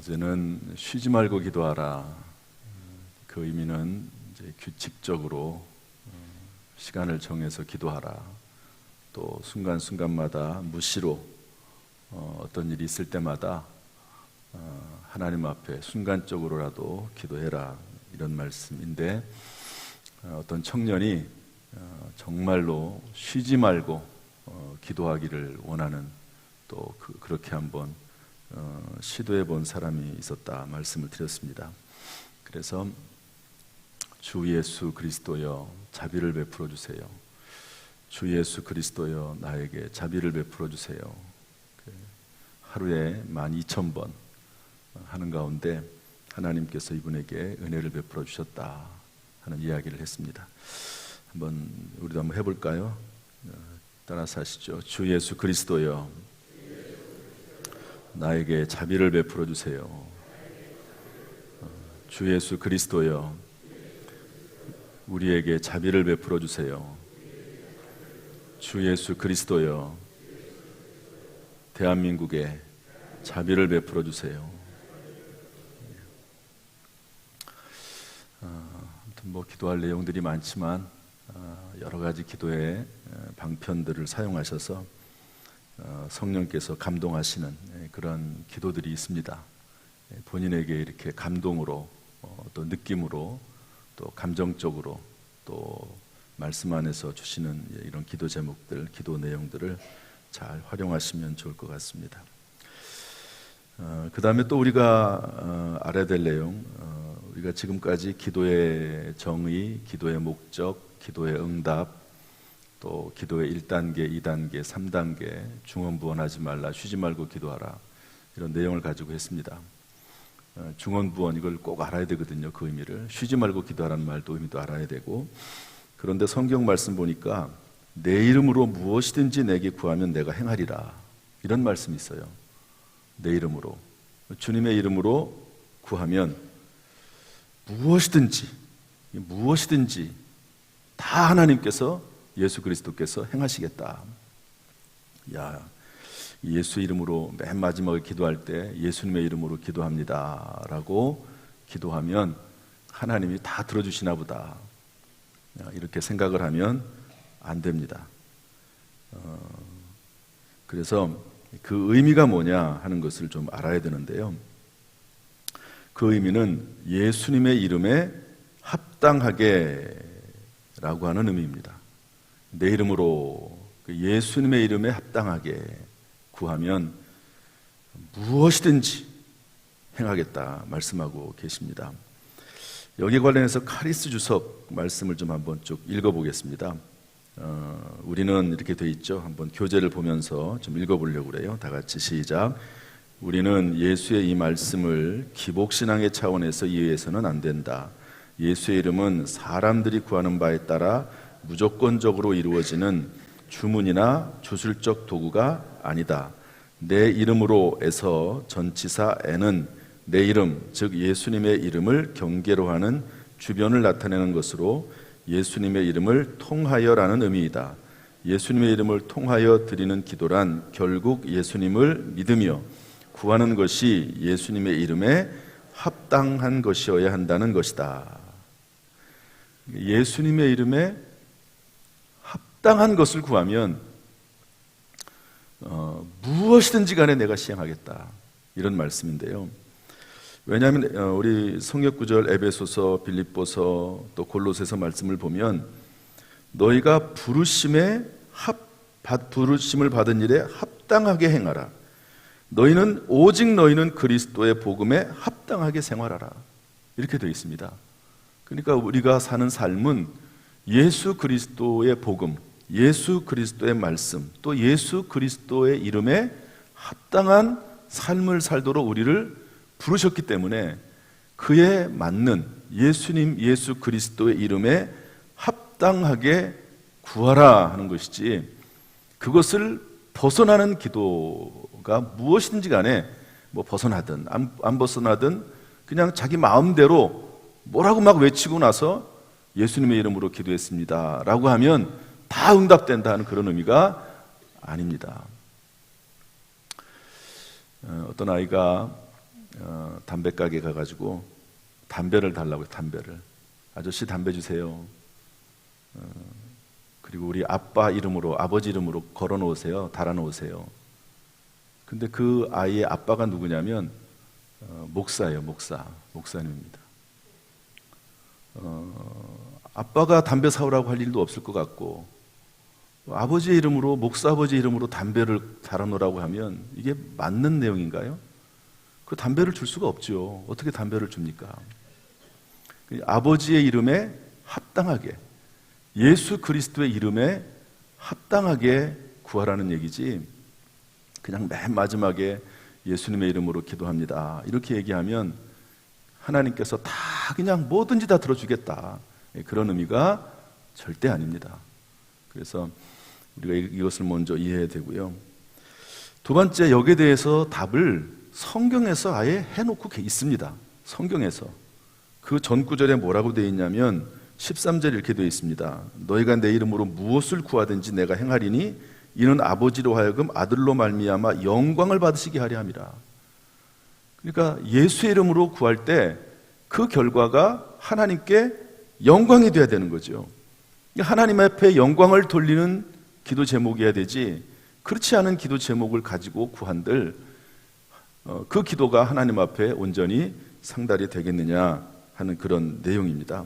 어제는 쉬지 말고 기도하라. 그 의미는 이제 규칙적으로 시간을 정해서 기도하라. 또 순간순간마다 무시로 어떤 일이 있을 때마다 하나님 앞에 순간적으로라도 기도해라, 이런 말씀인데, 어떤 청년이 정말로 쉬지 말고 기도하기를 원하는, 또 그렇게 한번 시도해 본 사람이 있었다 말씀을 드렸습니다. 그래서 주 예수 그리스도여 자비를 베풀어 주세요. 주 예수 그리스도여 나에게 자비를 베풀어 주세요. 하루에 12,000번 하는 가운데 하나님께서 이분에게 은혜를 베풀어 주셨다 하는 이야기를 했습니다. 우리도 한번 해볼까요? 따라서 하시죠. 주 예수 그리스도여 나에게 자비를 베풀어 주세요. 주 예수 그리스도여 우리에게 자비를 베풀어 주세요. 주 예수 그리스도여 대한민국에 자비를 베풀어 주세요. 아무튼 기도할 내용들이 많지만 여러 가지 기도의 방편들을 사용하셔서 성령께서 감동하시는 그런 기도들이 있습니다. 본인에게 이렇게 감동으로, 또 느낌으로, 또 감정적으로, 또 말씀 안에서 주시는 이런 기도 제목들, 기도 내용들을 잘 활용하시면 좋을 것 같습니다. 그 다음에 또 우리가 알아야 될 내용, 우리가 지금까지 기도의 정의, 기도의 목적, 기도의 응답, 또 기도의 1단계, 2단계, 3단계, 중언부언하지 말라, 쉬지 말고 기도하라, 이런 내용을 가지고 했습니다. 중언부언, 이걸 꼭 알아야 되거든요. 그 의미를. 쉬지 말고 기도하라는 말도 의미도 알아야 되고. 그런데 성경 말씀 보니까 내 이름으로 무엇이든지 내게 구하면 내가 행하리라, 이런 말씀이 있어요. 내 이름으로, 주님의 이름으로 구하면 무엇이든지 다 하나님께서, 예수 그리스도께서 행하시겠다. 예수 이름으로 맨 마지막에 기도할 때 예수님의 이름으로 기도합니다 라고 기도하면 하나님이 다 들어주시나 보다, 이렇게 생각을 하면 안 됩니다. 그래서 그 의미가 뭐냐 하는 것을 좀 알아야 되는데요. 그 의미는 예수님의 이름에 합당하게 라고 하는 의미입니다. 내 이름으로, 예수님의 이름에 합당하게 구하면 무엇이든지 행하겠다 말씀하고 계십니다. 여기에 관련해서 카리스 주석 말씀을 좀 한번 쭉 읽어보겠습니다. 우리는 이렇게 돼 있죠. 한번 교재를 보면서 좀 읽어보려고 그래요. 다 같이 시작. 우리는 예수의 이 말씀을 기복신앙의 차원에서 이해해서는 안 된다. 예수의 이름은 사람들이 구하는 바에 따라 무조건적으로 이루어지는 주문이나 주술적 도구가 아니다. 내 이름으로에서 전치사 에는 내 이름, 즉 예수님의 이름을 경계로 하는 주변을 나타내는 것으로 예수님의 이름을 통하여라는 의미이다. 예수님의 이름을 통하여 드리는 기도란 결국 예수님을 믿으며 구하는 것이 예수님의 이름에 합당한 것이어야 한다는 것이다. 예수님의 이름에 합당한 것을 구하면 무엇이든지 간에 내가 시행하겠다, 이런 말씀인데요. 왜냐하면 우리 성역구절 에베소서, 빌립보서, 또 골로새서 말씀을 보면 너희가 부르심을 받은 일에 합당하게 행하라. 오직 너희는 그리스도의 복음에 합당하게 생활하라, 이렇게 되어 있습니다. 그러니까 우리가 사는 삶은 예수 그리스도의 복음, 예수 그리스도의 말씀, 또 예수 그리스도의 이름에 합당한 삶을 살도록 우리를 부르셨기 때문에 그에 맞는 예수 그리스도의 이름에 합당하게 구하라 하는 것이지, 그것을 벗어나는 기도가 무엇이든지 간에 벗어나든 안 벗어나든 그냥 자기 마음대로 뭐라고 막 외치고 나서 예수님의 이름으로 기도했습니다 라고 하면 다 응답된다 하는 그런 의미가 아닙니다. 어떤 아이가 담배 가게 가가지고 담배를 달라고 해요. 담배를. 아저씨 담배 주세요. 그리고 우리 아빠 이름으로, 아버지 이름으로 걸어 놓으세요. 달아 놓으세요. 근데 그 아이의 아빠가 누구냐면 목사예요. 목사님입니다. 아빠가 담배 사오라고 할 일도 없을 것 같고, 아버지의 이름으로, 목사 아버지 이름으로 담배를 달아 놓으라고 하면 이게 맞는 내용인가요? 그 담배를 줄 수가 없죠. 어떻게 담배를 줍니까? 아버지의 이름에 합당하게, 예수 그리스도의 이름에 합당하게 구하라는 얘기지, 그냥 맨 마지막에 예수님의 이름으로 기도합니다, 이렇게 얘기하면 하나님께서 다 그냥 뭐든지 다 들어주겠다, 그런 의미가 절대 아닙니다. 그래서 우리가 이것을 먼저 이해해야 되고요. 두 번째, 여기에 대해서 답을 성경에서 아예 해놓고 있습니다. 성경에서. 그 전 구절에 뭐라고 되어 있냐면 13절 이렇게 되어 있습니다. 너희가 내 이름으로 무엇을 구하든지 내가 행하리니 이는 아버지로 하여금 아들로 말미암아 영광을 받으시게 하려 함이라. 그러니까 예수의 이름으로 구할 때 그 결과가 하나님께 영광이 돼야 되는 거죠. 하나님 앞에 영광을 돌리는 기도 제목이어야 되지, 그렇지 않은 기도 제목을 가지고 구한들 그 기도가 하나님 앞에 온전히 상달이 되겠느냐 하는 그런 내용입니다.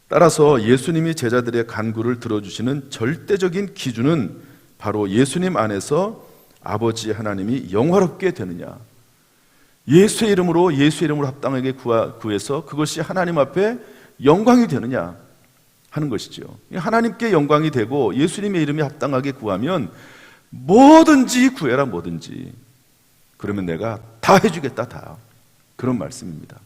따라서 예수님이 제자들의 간구를 들어주시는 절대적인 기준은 바로 예수님 안에서 아버지 하나님이 영화롭게 되느냐, 예수의 이름으로 합당하게 구해서 그것이 하나님 앞에 영광이 되느냐 하는 것이죠. 하나님께 영광이 되고 예수님의 이름에 합당하게 구하면 뭐든지 구해라, 뭐든지. 그러면 내가 다 해주겠다, 다. 그런 말씀입니다.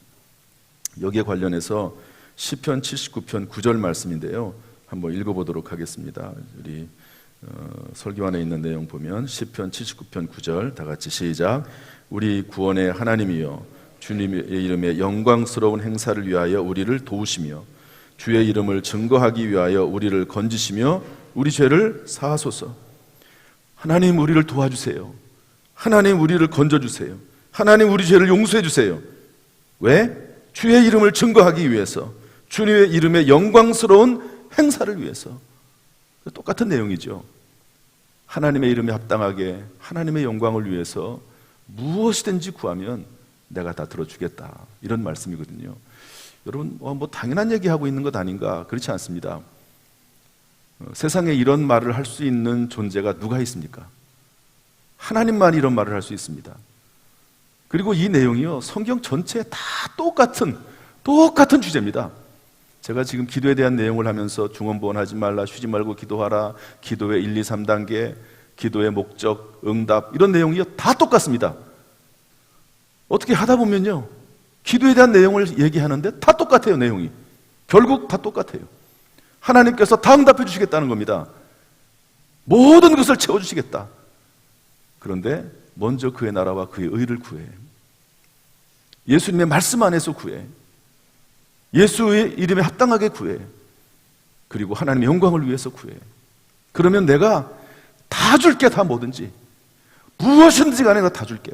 여기에 관련해서 시편 79편 9절 말씀인데요, 한번 읽어보도록 하겠습니다. 우리 설교안에 있는 내용 보면 시편 79편 9절 다 같이 시작. 우리 구원의 하나님이여, 주님의 이름의 영광스러운 행사를 위하여 우리를 도우시며 주의 이름을 증거하기 위하여 우리를 건지시며 우리 죄를 사하소서. 하나님, 우리를 도와주세요. 하나님, 우리를 건져주세요. 하나님, 우리 죄를 용서해 주세요. 왜? 주의 이름을 증거하기 위해서, 주님의 이름의 영광스러운 행사를 위해서. 똑같은 내용이죠. 하나님의 이름에 합당하게 하나님의 영광을 위해서 무엇이든지 구하면 내가 다 들어주겠다, 이런 말씀이거든요. 여러분, 뭐 당연한 얘기하고 있는 것 아닌가? 그렇지 않습니다. 세상에 이런 말을 할 수 있는 존재가 누가 있습니까? 하나님만 이런 말을 할 수 있습니다. 그리고 이 내용이요, 성경 전체에 다 똑같은 주제입니다. 제가 지금 기도에 대한 내용을 하면서 중언부언하지 말라, 쉬지 말고 기도하라, 기도의 1, 2, 3단계, 기도의 목적, 응답, 이런 내용이요 다 똑같습니다. 어떻게 하다 보면요, 기도에 대한 내용을 얘기하는데 다 똑같아요. 내용이 결국 다 똑같아요. 하나님께서 다 응답해 주시겠다는 겁니다. 모든 것을 채워주시겠다. 그런데 먼저 그의 나라와 그의 의를 구해. 예수님의 말씀 안에서 구해. 예수의 이름에 합당하게 구해. 그리고 하나님의 영광을 위해서 구해. 그러면 내가 다 줄게, 다 뭐든지. 무엇이든지 간에 다 줄게.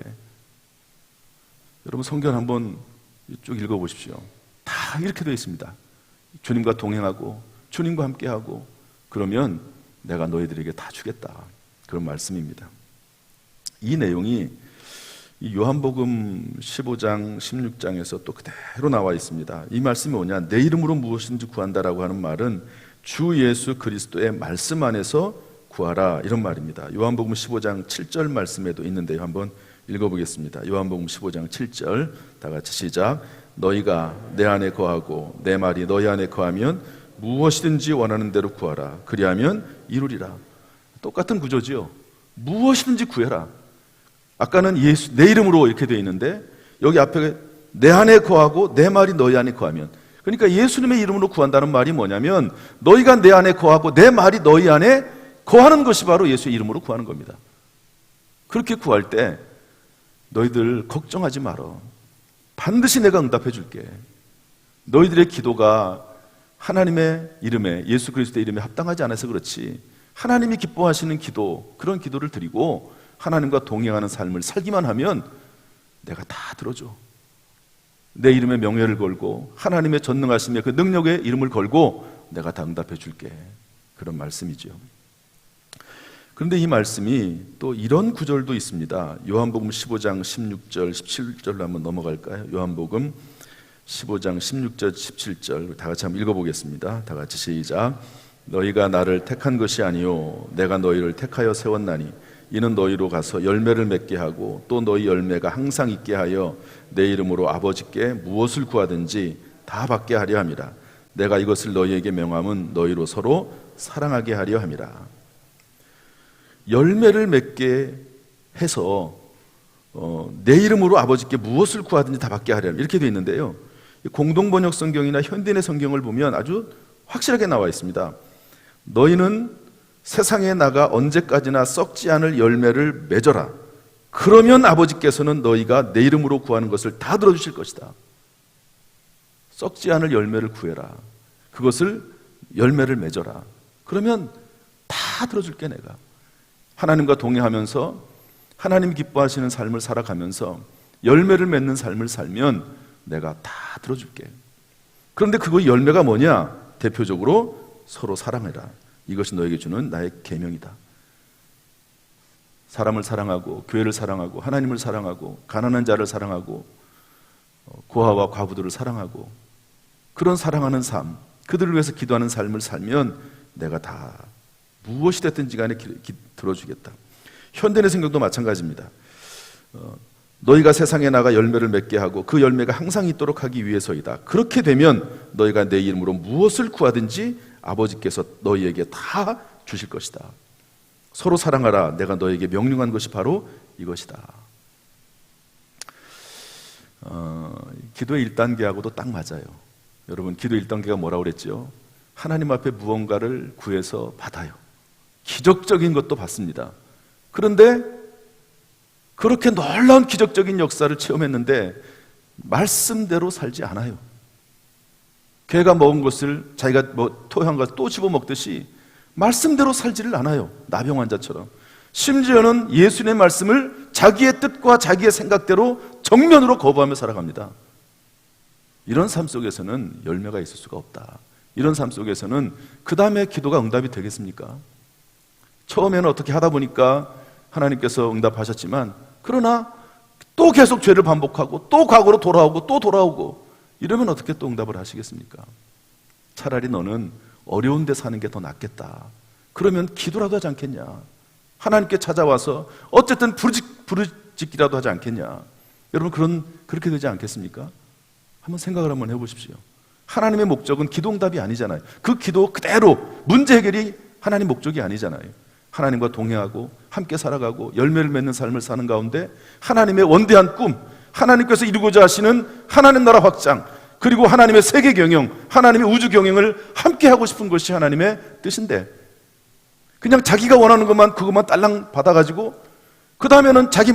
여러분, 성경 한번 쭉 읽어보십시오. 다 이렇게 되어 있습니다. 주님과 동행하고 주님과 함께하고, 그러면 내가 너희들에게 다 주겠다, 그런 말씀입니다. 이 내용이 이 요한복음 15장 16장에서 또 그대로 나와 있습니다. 이 말씀이 뭐냐, 내 이름으로 무엇인지 구한다라고 하는 말은 주 예수 그리스도의 말씀 안에서 구하라, 이런 말입니다. 요한복음 15장 7절 말씀에도 있는데요, 한번 읽어보겠습니다. 요한복음 15장 7절 다 같이 시작. 너희가 내 안에 거하고 내 말이 너희 안에 거하면 무엇이든지 원하는 대로 구하라, 그리하면 이루리라. 똑같은 구조지요. 무엇이든지 구해라. 아까는 예수, 내 이름으로 이렇게 되어 있는데, 여기 앞에 내 안에 거하고 내 말이 너희 안에 거하면, 그러니까 예수님의 이름으로 구한다는 말이 뭐냐면, 너희가 내 안에 거하고 내 말이 너희 안에 거하는 것이 바로 예수의 이름으로 구하는 겁니다. 그렇게 구할 때 너희들 걱정하지 말어. 반드시 내가 응답해 줄게. 너희들의 기도가 하나님의 이름에, 예수 그리스도의 이름에 합당하지 않아서 그렇지, 하나님이 기뻐하시는 기도, 그런 기도를 드리고 하나님과 동행하는 삶을 살기만 하면 내가 다 들어줘. 내 이름의 명예를 걸고 하나님의 전능하심의 그 능력의 이름을 걸고 내가 다 응답해 줄게. 그런 말씀이죠. 그런데 이 말씀이 또 이런 구절도 있습니다. 요한복음 15장 16절 17절로 한번 넘어갈까요? 요한복음 15장 16절 17절 다 같이 한번 읽어보겠습니다. 다 같이 시작. 너희가 나를 택한 것이 아니요 내가 너희를 택하여 세웠나니 이는 너희로 가서 열매를 맺게 하고 또 너희 열매가 항상 있게 하여 내 이름으로 아버지께 무엇을 구하든지 다 받게 하려 함이라. 내가 이것을 너희에게 명함은 너희로 서로 사랑하게 하려 함이라. 열매를 맺게 해서 내 이름으로 아버지께 무엇을 구하든지 다 받게 하려 함, 이렇게 되어 있는데요, 공동번역 성경이나 현대인의 성경을 보면 아주 확실하게 나와 있습니다. 너희는 세상에 나가 언제까지나 썩지 않을 열매를 맺어라. 그러면 아버지께서는 너희가 내 이름으로 구하는 것을 다 들어주실 것이다. 썩지 않을 열매를 구해라. 그것을 열매를 맺어라. 그러면 다 들어줄게. 내가 하나님과 동행하면서 하나님 기뻐하시는 삶을 살아가면서 열매를 맺는 삶을 살면 내가 다 들어줄게. 그런데 그 열매가 뭐냐? 대표적으로 서로 사랑해라. 이것이 너에게 주는 나의 계명이다. 사람을 사랑하고 교회를 사랑하고 하나님을 사랑하고 가난한 자를 사랑하고 고아와 과부들을 사랑하고 그런 사랑하는 삶, 그들을 위해서 기도하는 삶을 살면 내가 다 무엇이 됐든지 간에 들어주겠다. 현대의 성경도 마찬가지입니다. 너희가 세상에 나가 열매를 맺게 하고 그 열매가 항상 있도록 하기 위해서이다. 그렇게 되면 너희가 내 이름으로 무엇을 구하든지 아버지께서 너희에게 다 주실 것이다. 서로 사랑하라. 내가 너에게 명령한 것이 바로 이것이다. 기도의 1단계하고도 딱 맞아요. 여러분, 기도의 1단계가 뭐라고 그랬죠? 하나님 앞에 무언가를 구해서 받아요. 기적적인 것도 받습니다. 그런데 그렇게 놀라운 기적적인 역사를 체험했는데 말씀대로 살지 않아요. 개가 먹은 것을 자기가 토한 것을 또 집어먹듯이 말씀대로 살지를 않아요. 나병 환자처럼. 심지어는 예수님의 말씀을 자기의 뜻과 자기의 생각대로 정면으로 거부하며 살아갑니다. 이런 삶 속에서는 열매가 있을 수가 없다. 이런 삶 속에서는 그 다음에 기도가 응답이 되겠습니까? 처음에는 어떻게 하다 보니까 하나님께서 응답하셨지만, 그러나 또 계속 죄를 반복하고 또 과거로 돌아오고 또 돌아오고 이러면 어떻게 또 응답을 하시겠습니까? 차라리 너는 어려운 데 사는 게 더 낫겠다. 그러면 기도라도 하지 않겠냐? 하나님께 찾아와서 어쨌든 부르짖기라도 하지 않겠냐? 여러분, 그렇게 되지 않겠습니까? 한번 생각을 한번 해보십시오. 하나님의 목적은 기도 응답이 아니잖아요. 그 기도 그대로 문제 해결이 하나님 목적이 아니잖아요. 하나님과 동행하고 함께 살아가고 열매를 맺는 삶을 사는 가운데 하나님의 원대한 꿈, 하나님께서 이루고자 하시는 하나님 나라 확장, 그리고 하나님의 세계 경영, 하나님의 우주 경영을 함께 하고 싶은 것이 하나님의 뜻인데, 그냥 자기가 원하는 것만 그것만 딸랑 받아가지고 그 다음에는 자기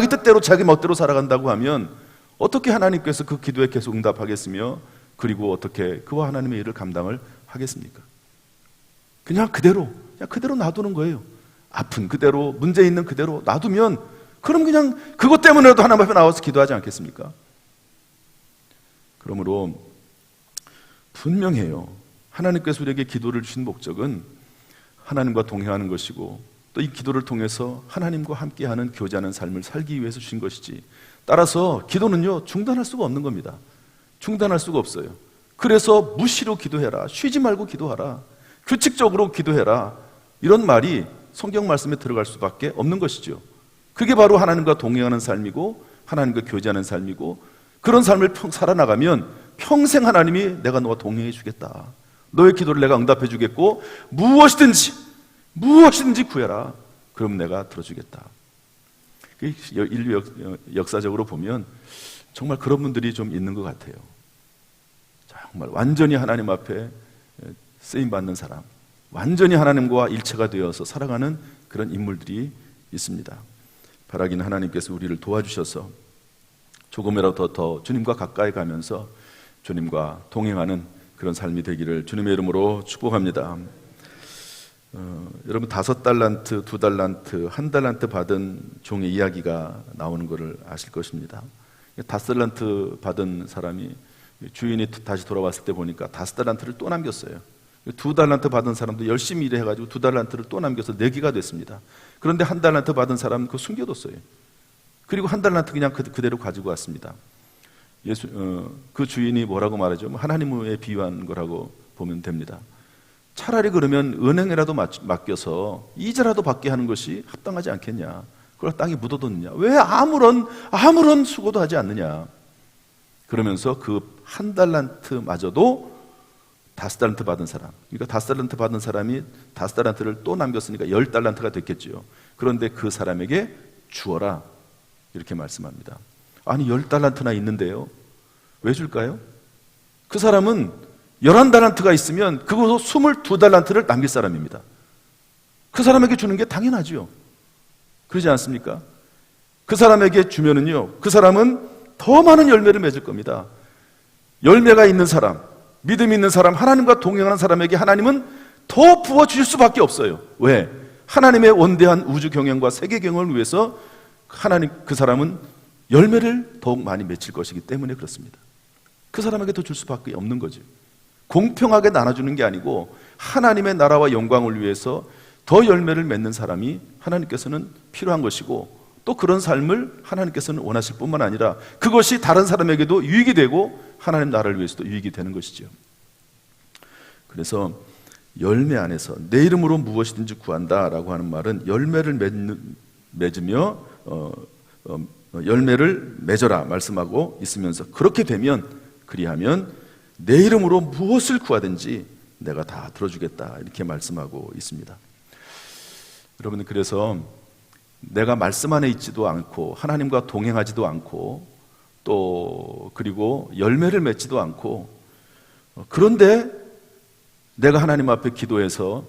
뜻대로 자기 멋대로 살아간다고 하면 어떻게 하나님께서 그 기도에 계속 응답하겠으며, 그리고 어떻게 그와 하나님의 일을 감당을 하겠습니까? 그냥 그대로 놔두는 거예요. 아픈 그대로, 문제 있는 그대로 놔두면, 그럼 그냥 그것 때문에라도 하나님 앞에 나와서 기도하지 않겠습니까? 그러므로 분명해요. 하나님께서 우리에게 기도를 주신 목적은 하나님과 동행하는 것이고, 또 이 기도를 통해서 하나님과 함께하는 교제하는 삶을 살기 위해서 주신 것이지, 따라서 기도는요 중단할 수가 없는 겁니다. 중단할 수가 없어요. 그래서 무시로 기도해라, 쉬지 말고 기도하라, 규칙적으로 기도해라, 이런 말이 성경 말씀에 들어갈 수밖에 없는 것이죠. 그게 바로 하나님과 동행하는 삶이고 하나님과 교제하는 삶이고, 그런 삶을 살아나가면 평생 하나님이 내가 너와 동행해 주겠다, 너의 기도를 내가 응답해 주겠고 무엇이든지 구해라, 그럼 내가 들어주겠다. 인류 역사적으로 보면 정말 그런 분들이 좀 있는 것 같아요. 정말 완전히 하나님 앞에 쓰임받는 사람, 완전히 하나님과 일체가 되어서 살아가는 그런 인물들이 있습니다. 바라기는 하나님께서 우리를 도와주셔서 조금이라도 더 주님과 가까이 가면서 주님과 동행하는 그런 삶이 되기를 주님의 이름으로 축복합니다. 여러분, 5달란트, 2달란트, 1달란트 받은 종의 이야기가 나오는 것을 아실 것입니다. 5달란트 받은 사람이 주인이 다시 돌아왔을 때 보니까 5달란트를 또 남겼어요. 2달란트 받은 사람도 열심히 일해가지고 2달란트를 또 남겨서 4개가 됐습니다. 그런데 1달란트 받은 사람은 그거 숨겨뒀어요. 그리고 1달란트 그냥 그대로 가지고 왔습니다. 그 주인이 뭐라고 말하죠? 하나님에 비유한 거라고 보면 됩니다. 차라리 그러면 은행에라도 맡겨서 이자라도 받게 하는 것이 합당하지 않겠냐? 그걸 땅에 묻어뒀느냐? 왜 아무런 수고도 하지 않느냐? 그러면서 그 1달란트마저도 5달란트 받은 사람, 그러니까 5달란트 받은 사람이 5달란트를 또 남겼으니까 10달란트가 됐겠죠. 그런데 그 사람에게 주어라, 이렇게 말씀합니다. 아니 10달란트나 있는데요, 왜 줄까요? 그 사람은 11달란트가 있으면 그것으로 22달란트를 남길 사람입니다. 그 사람에게 주는 게 당연하죠. 그러지 않습니까? 그 사람에게 주면은요, 그 사람은 더 많은 열매를 맺을 겁니다. 열매가 있는 사람, 믿음 있는 사람, 하나님과 동행하는 사람에게 하나님은 더 부어주실 수밖에 없어요. 왜? 하나님의 원대한 우주 경영과 세계 경영을 위해서 그 사람은 열매를 더욱 많이 맺힐 것이기 때문에 그렇습니다. 그 사람에게 더 줄 수밖에 없는 거죠. 공평하게 나눠주는 게 아니고 하나님의 나라와 영광을 위해서 더 열매를 맺는 사람이 하나님께서는 필요한 것이고, 또 그런 삶을 하나님께서는 원하실 뿐만 아니라 그것이 다른 사람에게도 유익이 되고 하나님 나라를 위해서도 유익이 되는 것이죠. 그래서 열매 안에서 내 이름으로 무엇이든지 구한다라고 하는 말은 열매를 맺으며 열매를 맺어라 말씀하고 있으면서, 그렇게 되면, 그리하면 내 이름으로 무엇을 구하든지 내가 다 들어주겠다, 이렇게 말씀하고 있습니다. 여러분, 그래서 내가 말씀 안에 있지도 않고 하나님과 동행하지도 않고 또 그리고 열매를 맺지도 않고, 그런데 내가 하나님 앞에 기도해서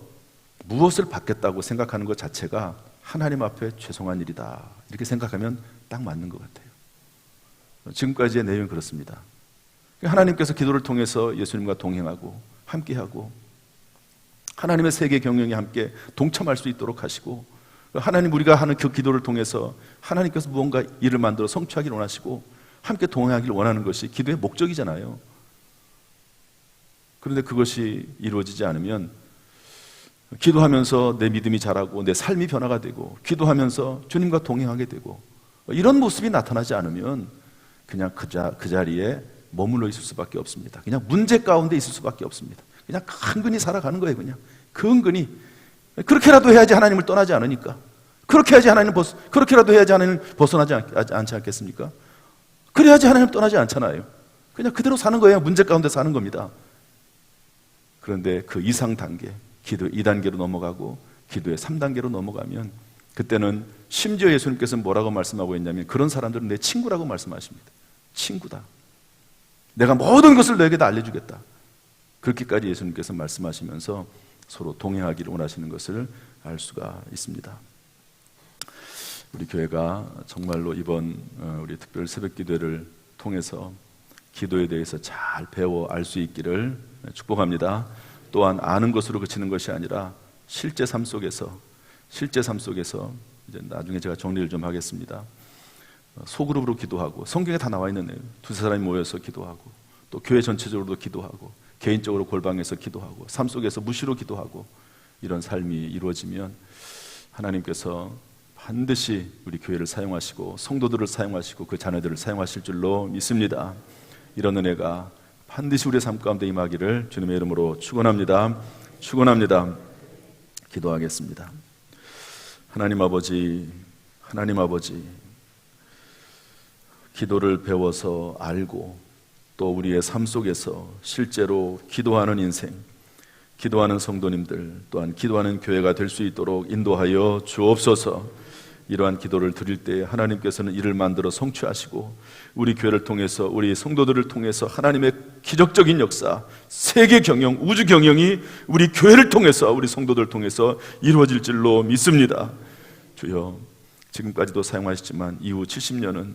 무엇을 받겠다고 생각하는 것 자체가 하나님 앞에 죄송한 일이다, 이렇게 생각하면 딱 맞는 것 같아요. 지금까지의 내용은 그렇습니다. 하나님께서 기도를 통해서 예수님과 동행하고 함께하고 하나님의 세계 경영에 함께 동참할 수 있도록 하시고, 하나님 우리가 하는 그 기도를 통해서 하나님께서 무언가 일을 만들어 성취하기를 원하시고 함께 동행하기를 원하는 것이 기도의 목적이잖아요. 그런데 그것이 이루어지지 않으면 기도하면서 내 믿음이 자라고 내 삶이 변화가 되고 기도하면서 주님과 동행하게 되고, 이런 모습이 나타나지 않으면 그냥 그 자리에 머물러 있을 수밖에 없습니다. 그냥 문제 가운데 있을 수밖에 없습니다. 그냥 근근히 살아가는 거예요. 그냥 근근히 그렇게라도 해야지 하나님을 떠나지 않으니까, 그렇게라도 해야지 하나님을 벗어나지 않지 않겠습니까? 그래야지 하나님을 떠나지 않잖아요. 그냥 그대로 사는 거예요. 문제 가운데 사는 겁니다. 그런데 그 이상 단계, 기도 2단계로 넘어가고 기도의 3단계로 넘어가면, 그때는 심지어 예수님께서는 뭐라고 말씀하고 있냐면, 그런 사람들은 내 친구라고 말씀하십니다. 친구다. 내가 모든 것을 너에게 다 알려주겠다. 그렇게까지 예수님께서 말씀하시면서 서로 동행하기를 원하시는 것을 알 수가 있습니다. 우리 교회가 정말로 이번 우리 특별 새벽 기도를 통해서 기도에 대해서 잘 배워 알 수 있기를 축복합니다. 또한 아는 것으로 그치는 것이 아니라 실제 삶 속에서 이제 나중에 제가 정리를 좀 하겠습니다. 소그룹으로 기도하고, 성경에 다 나와 있는 내용, 2-3 사람이 모여서 기도하고, 또 교회 전체적으로도 기도하고, 개인적으로 골방에서 기도하고, 삶 속에서 무시로 기도하고, 이런 삶이 이루어지면 하나님께서 반드시 우리 교회를 사용하시고 성도들을 사용하시고 그 자녀들을 사용하실 줄로 믿습니다. 이런 은혜가 반드시 우리의 삶 가운데 임하기를 주님의 이름으로 축원합니다. 기도하겠습니다. 하나님 아버지, 기도를 배워서 알고 또 우리의 삶 속에서 실제로 기도하는 인생, 기도하는 성도님들, 또한 기도하는 교회가 될 수 있도록 인도하여 주옵소서. 이러한 기도를 드릴 때 하나님께서는 이를 만들어 성취하시고 우리 교회를 통해서, 우리 성도들을 통해서 하나님의 기적적인 역사, 세계 경영, 우주 경영이 우리 교회를 통해서, 우리 성도들을 통해서 이루어질 줄로 믿습니다. 주여, 지금까지도 사용하셨지만 이후 70년은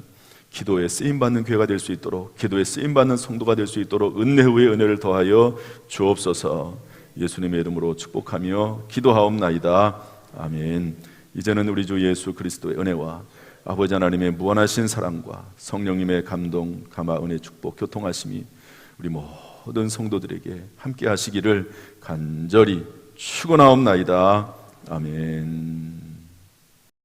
기도에 쓰임받는 교회가 될 수 있도록, 기도에 쓰임받는 성도가 될 수 있도록 은혜 후에 은혜를 더하여 주옵소서. 예수님의 이름으로 축복하며 기도하옵나이다. 아멘. 이제는 우리 주 예수 그리스도의 은혜와 아버지 하나님의 무한하신 사랑과 성령님의 감동, 감화, 은혜, 축복, 교통하심이 우리 모든 성도들에게 함께 하시기를 간절히 축원하옵나이다. 아멘.